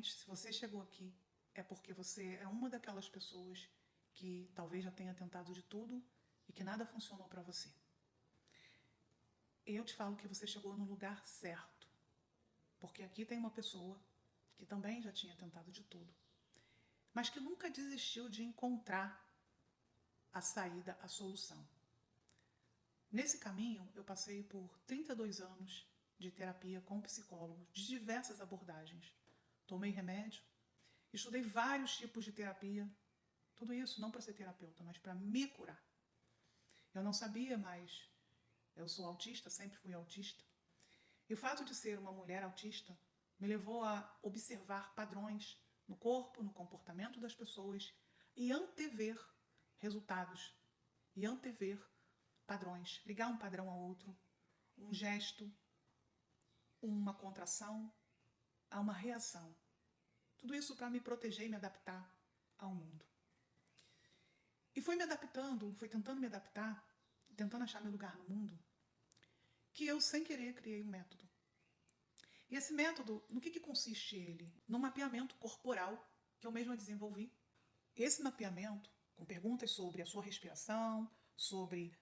Provavelmente, se você chegou aqui, é porque você é uma daquelas pessoas que talvez já tenha tentado de tudo e que nada funcionou para você. Eu te falo que você chegou no lugar certo, porque aqui tem uma pessoa que também já tinha tentado de tudo, mas que nunca desistiu de encontrar a saída, a solução. Nesse caminho, eu passei por 32 anos de terapia com psicólogos, de diversas abordagens. Tomei remédio, estudei vários tipos de terapia, tudo isso não para ser terapeuta, mas para me curar. Eu não sabia, mas eu sou autista, sempre fui autista. E o fato de ser uma mulher autista me levou a observar padrões no corpo, no comportamento das pessoas e antever resultados, e antever padrões, ligar um padrão ao outro, um gesto, uma contração, a uma reação. Tudo isso para me proteger e me adaptar ao mundo. E fui me adaptando, fui tentando me adaptar, tentando achar meu lugar no mundo, que eu, sem querer, criei um método. E esse método, no que consiste ele? No mapeamento corporal que eu mesma desenvolvi. Esse mapeamento, com perguntas sobre a sua respiração, sobre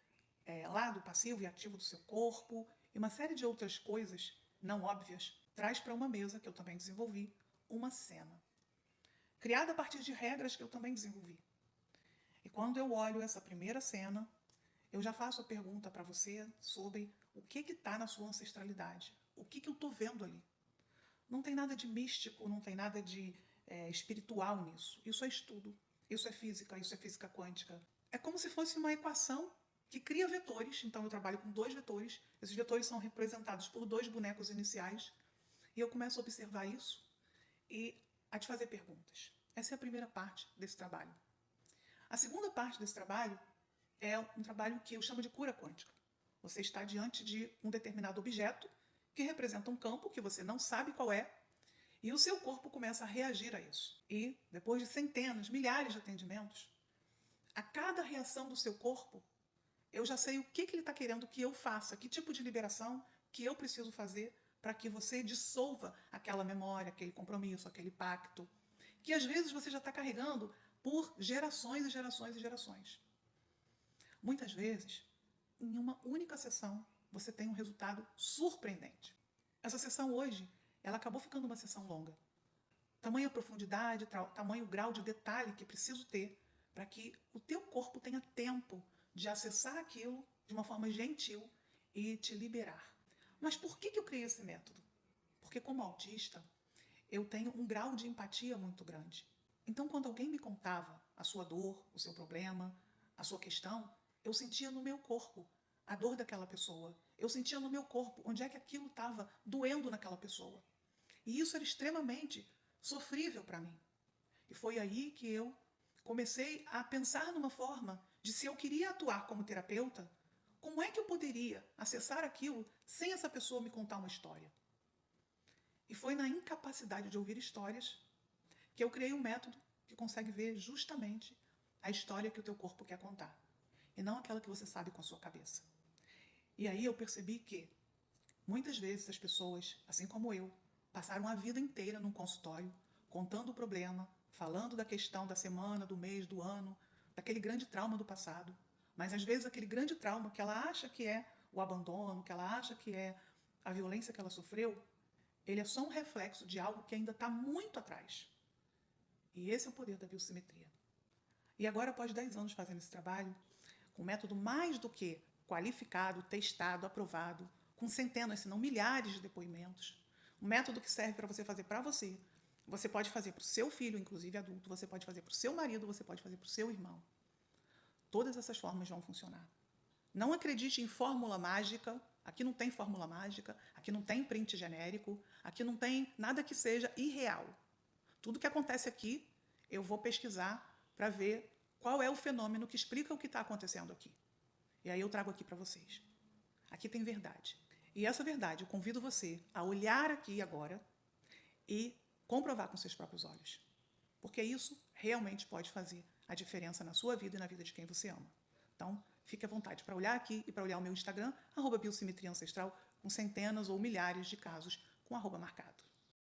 lado passivo e ativo do seu corpo e uma série de outras coisas não óbvias, traz para uma mesa que eu também desenvolvi uma cena, criada a partir de regras que eu também desenvolvi. E quando eu olho essa primeira cena, eu já faço a pergunta para você sobre o que está na sua ancestralidade, o que eu estou vendo ali. Não tem nada de místico, não tem nada de espiritual nisso. Isso é estudo, isso é física quântica. É como se fosse uma equação que cria vetores. Então eu trabalho com 2 vetores. Esses vetores são representados por 2 bonecos iniciais. E eu começo a observar isso e a te fazer perguntas. Essa é a primeira parte desse trabalho. A segunda parte desse trabalho é um trabalho que eu chamo de cura quântica. Você está diante de um determinado objeto que representa um campo que você não sabe qual é, e o seu corpo começa a reagir a isso. E depois de centenas, milhares de atendimentos, a cada reação do seu corpo, eu já sei o que ele está querendo que eu faça, que tipo de liberação que eu preciso fazer para que você dissolva aquela memória, aquele compromisso, aquele pacto, que às vezes você já está carregando por gerações e gerações e gerações. Muitas vezes, em uma única sessão, você tem um resultado surpreendente. Essa sessão hoje, ela acabou ficando uma sessão longa. Tamanha profundidade, tamanho grau de detalhe que preciso ter para que o teu corpo tenha tempo de acessar aquilo de uma forma gentil e te liberar. Mas por que eu criei esse método? Porque como autista, eu tenho um grau de empatia muito grande. Então, quando alguém me contava a sua dor, o seu problema, a sua questão, eu sentia no meu corpo a dor daquela pessoa. Eu sentia no meu corpo onde é que aquilo estava doendo naquela pessoa. E isso era extremamente sofrível para mim. E foi aí que eu comecei a pensar numa forma de, se eu queria atuar como terapeuta, como é que eu poderia acessar aquilo sem essa pessoa me contar uma história? E foi na incapacidade de ouvir histórias que eu criei um método que consegue ver justamente a história que o teu corpo quer contar, e não aquela que você sabe com a sua cabeça. E aí eu percebi que muitas vezes as pessoas, assim como eu, passaram a vida inteira num consultório, contando o problema, falando da questão da semana, do mês, do ano, daquele grande trauma do passado. Mas às vezes aquele grande trauma que ela acha que é o abandono, que ela acha que é a violência que ela sofreu, ele é só um reflexo de algo que ainda está muito atrás. E esse é o poder da biosimetria. E agora, após 10 anos fazendo esse trabalho, com um método mais do que qualificado, testado, aprovado, com centenas, se não milhares de depoimentos, um método que serve para você fazer para você. Você pode fazer para o seu filho, inclusive adulto, você pode fazer para o seu marido, você pode fazer para o seu irmão. Todas essas formas vão funcionar. Não acredite em fórmula mágica. Aqui não tem fórmula mágica, aqui não tem print genérico, aqui não tem nada que seja irreal. Tudo que acontece aqui, eu vou pesquisar para ver qual é o fenômeno que explica o que está acontecendo aqui. E aí eu trago aqui para vocês. Aqui tem verdade. E essa verdade, eu convido você a olhar aqui agora e comprovar com seus próprios olhos. Porque isso realmente pode fazer a diferença na sua vida e na vida de quem você ama. Então, fique à vontade para olhar aqui e para olhar o meu Instagram, @biosimetria ancestral, com centenas ou milhares de casos com @ marcado.